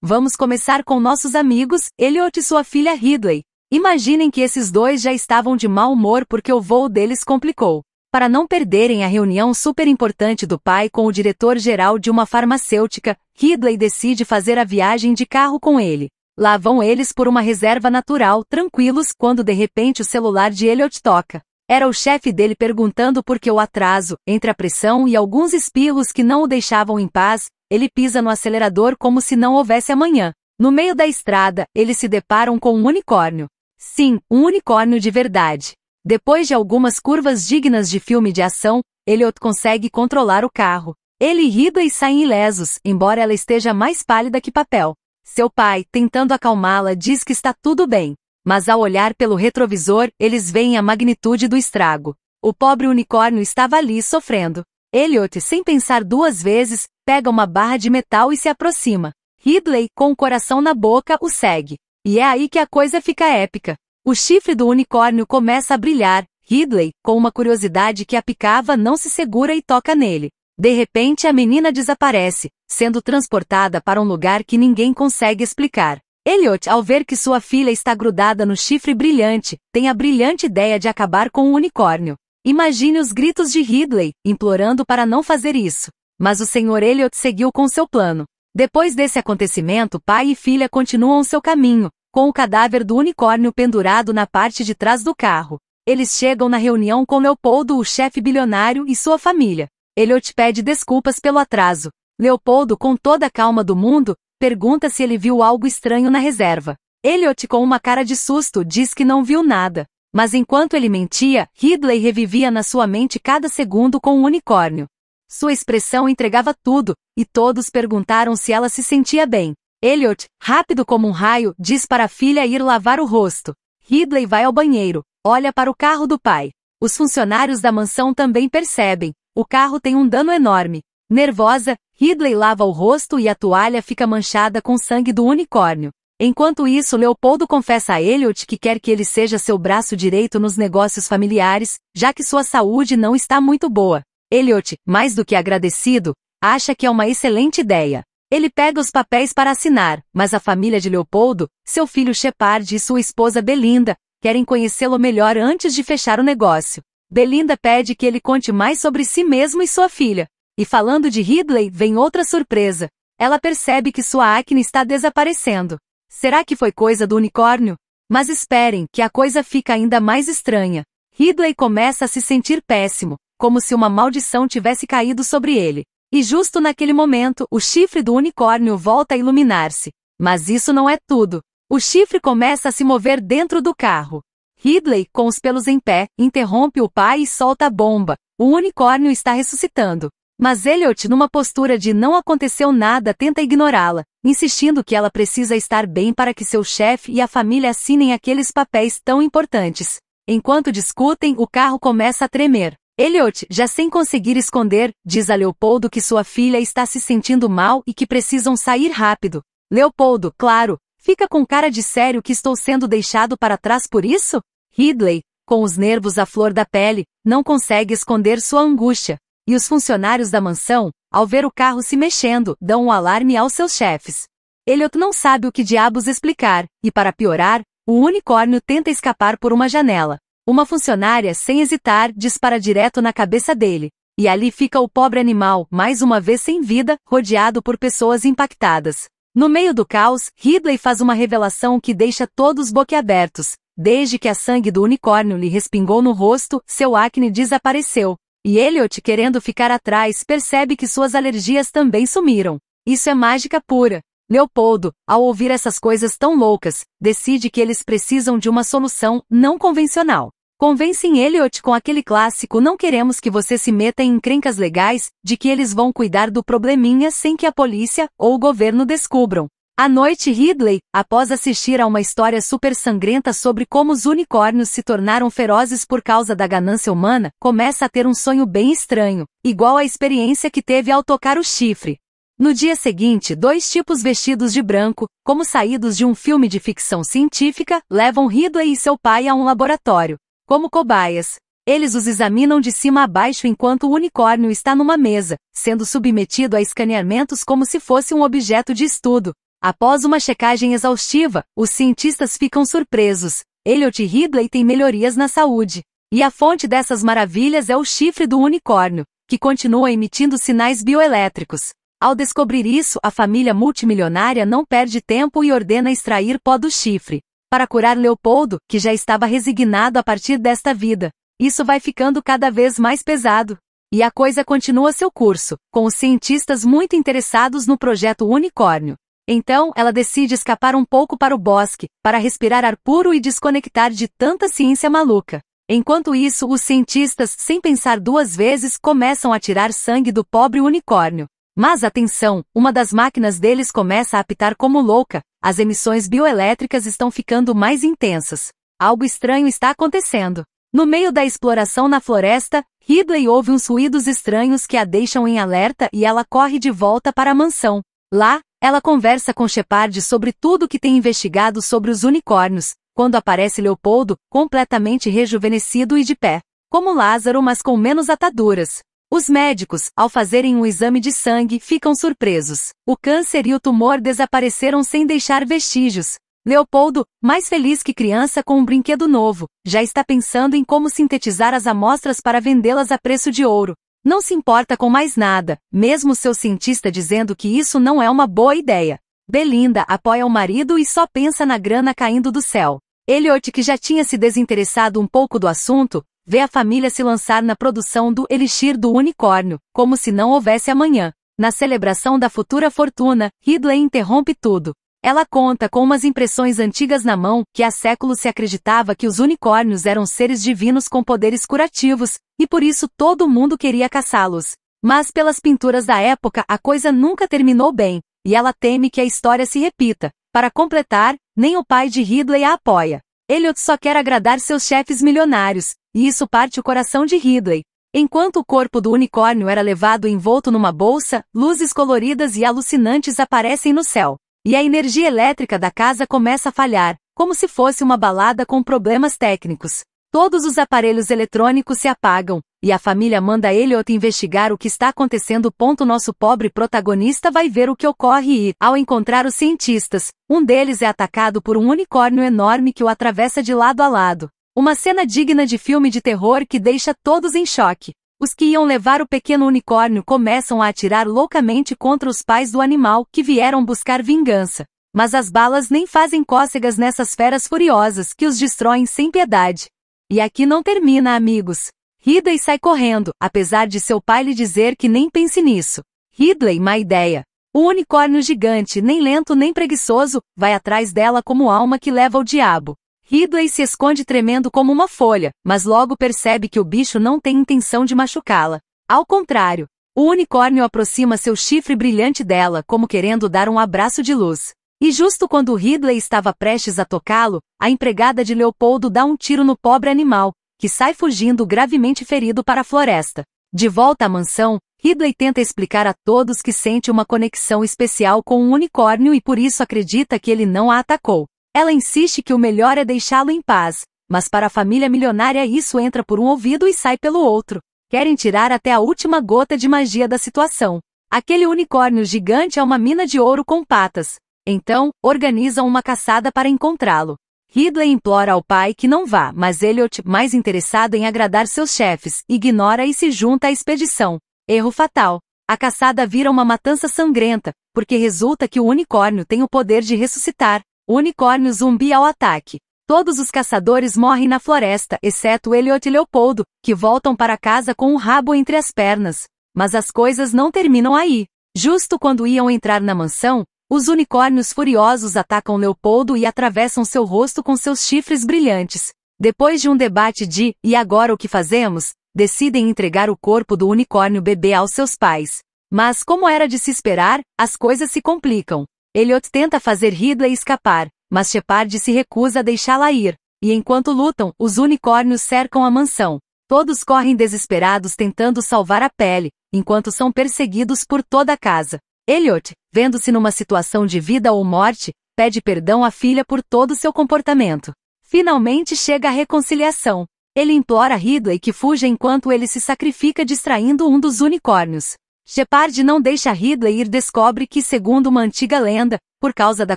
Vamos começar com nossos amigos, Elliot e sua filha Ridley. Imaginem que esses dois já estavam de mau humor porque o voo deles complicou. Para não perderem a reunião super importante do pai com o diretor-geral de uma farmacêutica, Ridley decide fazer a viagem de carro com ele. Lá vão eles por uma reserva natural, tranquilos, quando de repente o celular de Elliot toca. Era o chefe dele perguntando por que o atraso, entre a pressão e alguns espirros que não o deixavam em paz, ele pisa no acelerador como se não houvesse amanhã. No meio da estrada, eles se deparam com um unicórnio. Sim, um unicórnio de verdade. Depois de algumas curvas dignas de filme de ação, Elliot consegue controlar o carro. Ele e Ridley saem ilesos, embora ela esteja mais pálida que papel. Seu pai, tentando acalmá-la, diz que está tudo bem. Mas ao olhar pelo retrovisor, eles veem a magnitude do estrago. O pobre unicórnio estava ali sofrendo. Elliot, sem pensar duas vezes, pega uma barra de metal e se aproxima. Ridley, com o coração na boca, o segue. E é aí que a coisa fica épica. O chifre do unicórnio começa a brilhar. Ridley, com uma curiosidade que a picava, não se segura e toca nele. De repente a menina desaparece, sendo transportada para um lugar que ninguém consegue explicar. Elliot, ao ver que sua filha está grudada no chifre brilhante, tem a brilhante ideia de acabar com o unicórnio. Imagine os gritos de Ridley, implorando para não fazer isso. Mas o Sr. Elliot seguiu com seu plano. Depois desse acontecimento, pai e filha continuam seu caminho, com o cadáver do unicórnio pendurado na parte de trás do carro. Eles chegam na reunião com Leopoldo, o chefe bilionário, e sua família. Elliot pede desculpas pelo atraso. Leopoldo, com toda a calma do mundo, pergunta se ele viu algo estranho na reserva. Elliot, com uma cara de susto, diz que não viu nada. Mas enquanto ele mentia, Ridley revivia na sua mente cada segundo com o unicórnio. Sua expressão entregava tudo, e todos perguntaram se ela se sentia bem. Elliot, rápido como um raio, diz para a filha ir lavar o rosto. Ridley vai ao banheiro, olha para o carro do pai. Os funcionários da mansão também percebem. O carro tem um dano enorme. Nervosa, Ridley lava o rosto e a toalha fica manchada com sangue do unicórnio. Enquanto isso, Leopoldo confessa a Elliot que quer que ele seja seu braço direito nos negócios familiares, já que sua saúde não está muito boa. Elliot, mais do que agradecido, acha que é uma excelente ideia. Ele pega os papéis para assinar, mas a família de Leopoldo, seu filho Shepard e sua esposa Belinda, querem conhecê-lo melhor antes de fechar o negócio. Belinda pede que ele conte mais sobre si mesmo e sua filha. E falando de Ridley, vem outra surpresa. Ela percebe que sua acne está desaparecendo. Será que foi coisa do unicórnio? Mas esperem, que a coisa fica ainda mais estranha. Ridley começa a se sentir péssimo, como se uma maldição tivesse caído sobre ele. E justo naquele momento, o chifre do unicórnio volta a iluminar-se. Mas isso não é tudo. O chifre começa a se mover dentro do carro. Ridley, com os pelos em pé, interrompe o pai e solta a bomba. O unicórnio está ressuscitando. Mas Elliot, numa postura de não aconteceu nada, tenta ignorá-la, insistindo que ela precisa estar bem para que seu chefe e a família assinem aqueles papéis tão importantes. Enquanto discutem, o carro começa a tremer. Elliot, já sem conseguir esconder, diz a Leopoldo que sua filha está se sentindo mal e que precisam sair rápido. Leopoldo, claro, fica com cara de sério que estou sendo deixado para trás por isso? Ridley, com os nervos à flor da pele, não consegue esconder sua angústia. E os funcionários da mansão, ao ver o carro se mexendo, dão um alarme aos seus chefes. Elliot não sabe o que diabos explicar, e para piorar, o unicórnio tenta escapar por uma janela. Uma funcionária, sem hesitar, dispara direto na cabeça dele. E ali fica o pobre animal, mais uma vez sem vida, rodeado por pessoas impactadas. No meio do caos, Ridley faz uma revelação que deixa todos boquiabertos. Desde que a sangue do unicórnio lhe respingou no rosto, seu acne desapareceu. E Elliot, querendo ficar atrás, percebe que suas alergias também sumiram. Isso é mágica pura. Leopoldo, ao ouvir essas coisas tão loucas, decide que eles precisam de uma solução não convencional. Convencem Elliot com aquele clássico "não queremos que você se meta em encrencas legais", de que eles vão cuidar do probleminha sem que a polícia ou o governo descubram. À noite, Ridley, após assistir a uma história super sangrenta sobre como os unicórnios se tornaram ferozes por causa da ganância humana, começa a ter um sonho bem estranho, igual à experiência que teve ao tocar o chifre. No dia seguinte, dois tipos vestidos de branco, como saídos de um filme de ficção científica, levam Ridley e seu pai a um laboratório. Como cobaias, eles os examinam de cima a baixo enquanto o unicórnio está numa mesa, sendo submetido a escaneamentos como se fosse um objeto de estudo. Após uma checagem exaustiva, os cientistas ficam surpresos. Elliot e Ridley têm melhorias na saúde. E a fonte dessas maravilhas é o chifre do unicórnio, que continua emitindo sinais bioelétricos. Ao descobrir isso, a família multimilionária não perde tempo e ordena extrair pó do chifre, para curar Leopoldo, que já estava resignado a partir desta vida. Isso vai ficando cada vez mais pesado. E a coisa continua seu curso, com os cientistas muito interessados no projeto unicórnio. Então, ela decide escapar um pouco para o bosque, para respirar ar puro e desconectar de tanta ciência maluca. Enquanto isso, os cientistas, sem pensar duas vezes, começam a tirar sangue do pobre unicórnio. Mas atenção, uma das máquinas deles começa a apitar como louca, as emissões bioelétricas estão ficando mais intensas. Algo estranho está acontecendo. No meio da exploração na floresta, Ridley ouve uns ruídos estranhos que a deixam em alerta e ela corre de volta para a mansão. Lá, ela conversa com Shepard sobre tudo que tem investigado sobre os unicórnios, quando aparece Leopoldo, completamente rejuvenescido e de pé. Como Lázaro, mas com menos ataduras. Os médicos, ao fazerem um exame de sangue, ficam surpresos. O câncer e o tumor desapareceram sem deixar vestígios. Leopoldo, mais feliz que criança com um brinquedo novo, já está pensando em como sintetizar as amostras para vendê-las a preço de ouro. Não se importa com mais nada, mesmo seu cientista dizendo que isso não é uma boa ideia. Belinda apoia o marido e só pensa na grana caindo do céu. Elliot, que já tinha se desinteressado um pouco do assunto, vê a família se lançar na produção do elixir do unicórnio, como se não houvesse amanhã. Na celebração da futura fortuna, Ridley interrompe tudo. Ela conta com umas impressões antigas na mão, que há séculos se acreditava que os unicórnios eram seres divinos com poderes curativos, e por isso todo mundo queria caçá-los. Mas pelas pinturas da época a coisa nunca terminou bem, e ela teme que a história se repita. Para completar, nem o pai de Ridley a apoia. Elliot só quer agradar seus chefes milionários, e isso parte o coração de Ridley. Enquanto o corpo do unicórnio era levado envolto numa bolsa, luzes coloridas e alucinantes aparecem no céu. E a energia elétrica da casa começa a falhar, como se fosse uma balada com problemas técnicos. Todos os aparelhos eletrônicos se apagam, e a família manda Elliot investigar o que está acontecendo. Nosso pobre protagonista vai ver o que ocorre e, ao encontrar os cientistas, um deles é atacado por um unicórnio enorme que o atravessa de lado a lado. Uma cena digna de filme de terror que deixa todos em choque. Os que iam levar o pequeno unicórnio começam a atirar loucamente contra os pais do animal que vieram buscar vingança. Mas as balas nem fazem cócegas nessas feras furiosas que os destroem sem piedade. E aqui não termina, amigos. Ridley sai correndo, apesar de seu pai lhe dizer que nem pense nisso. Ridley, má ideia. O unicórnio gigante, nem lento nem preguiçoso, vai atrás dela como alma que leva ao diabo. Ridley se esconde tremendo como uma folha, mas logo percebe que o bicho não tem intenção de machucá-la. Ao contrário, o unicórnio aproxima seu chifre brilhante dela como querendo dar um abraço de luz. E justo quando Ridley estava prestes a tocá-lo, a empregada de Leopoldo dá um tiro no pobre animal, que sai fugindo gravemente ferido para a floresta. De volta à mansão, Ridley tenta explicar a todos que sente uma conexão especial com o unicórnio e por isso acredita que ele não a atacou. Ela insiste que o melhor é deixá-lo em paz, mas para a família milionária isso entra por um ouvido e sai pelo outro. Querem tirar até a última gota de magia da situação. Aquele unicórnio gigante é uma mina de ouro com patas. Então, organizam uma caçada para encontrá-lo. Ridley implora ao pai que não vá, mas Elliot, mais interessado em agradar seus chefes, ignora e se junta à expedição. Erro fatal. A caçada vira uma matança sangrenta, porque resulta que o unicórnio tem o poder de ressuscitar. O unicórnio zumbi ao ataque. Todos os caçadores morrem na floresta, exceto Elliot e Leopoldo, que voltam para casa com o rabo entre as pernas. Mas as coisas não terminam aí. Justo quando iam entrar na mansão, os unicórnios furiosos atacam Leopoldo e atravessam seu rosto com seus chifres brilhantes. Depois de um debate de "e agora o que fazemos?", decidem entregar o corpo do unicórnio bebê aos seus pais. Mas, como era de se esperar, as coisas se complicam. Elliot tenta fazer Ridley escapar, mas Shepard se recusa a deixá-la ir. E enquanto lutam, os unicórnios cercam a mansão. Todos correm desesperados tentando salvar a pele, enquanto são perseguidos por toda a casa. Elliot, vendo-se numa situação de vida ou morte, pede perdão à filha por todo seu comportamento. Finalmente chega a reconciliação. Ele implora a Ridley que fuja enquanto ele se sacrifica distraindo um dos unicórnios. Shepard não deixa Ridley ir e descobre que, segundo uma antiga lenda, por causa da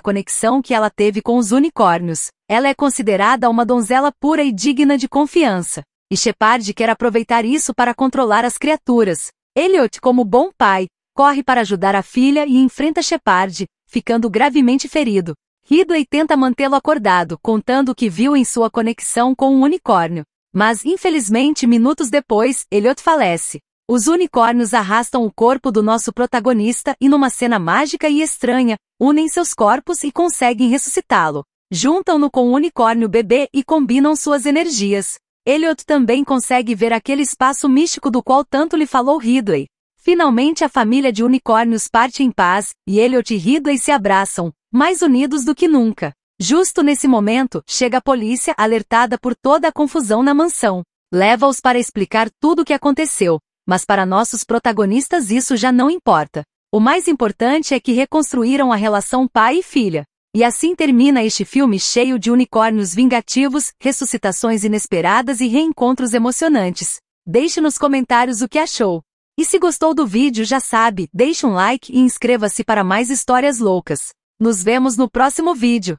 conexão que ela teve com os unicórnios, ela é considerada uma donzela pura e digna de confiança. E Shepard quer aproveitar isso para controlar as criaturas. Elliot, como bom pai, corre para ajudar a filha e enfrenta Shepard, ficando gravemente ferido. Ridley tenta mantê-lo acordado, contando o que viu em sua conexão com um unicórnio. Mas, infelizmente, minutos depois, Elliot falece. Os unicórnios arrastam o corpo do nosso protagonista e, numa cena mágica e estranha, unem seus corpos e conseguem ressuscitá-lo. Juntam-no com o unicórnio bebê e combinam suas energias. Elliot também consegue ver aquele espaço místico do qual tanto lhe falou Ridley. Finalmente a família de unicórnios parte em paz, e Elliot e Ridley se abraçam, mais unidos do que nunca. Justo nesse momento, chega a polícia alertada por toda a confusão na mansão. Leva-os para explicar tudo o que aconteceu. Mas para nossos protagonistas isso já não importa. O mais importante é que reconstruíram a relação pai e filha. E assim termina este filme cheio de unicórnios vingativos, ressuscitações inesperadas e reencontros emocionantes. Deixe nos comentários o que achou. E se gostou do vídeo já sabe, deixe um like e inscreva-se para mais histórias loucas. Nos vemos no próximo vídeo.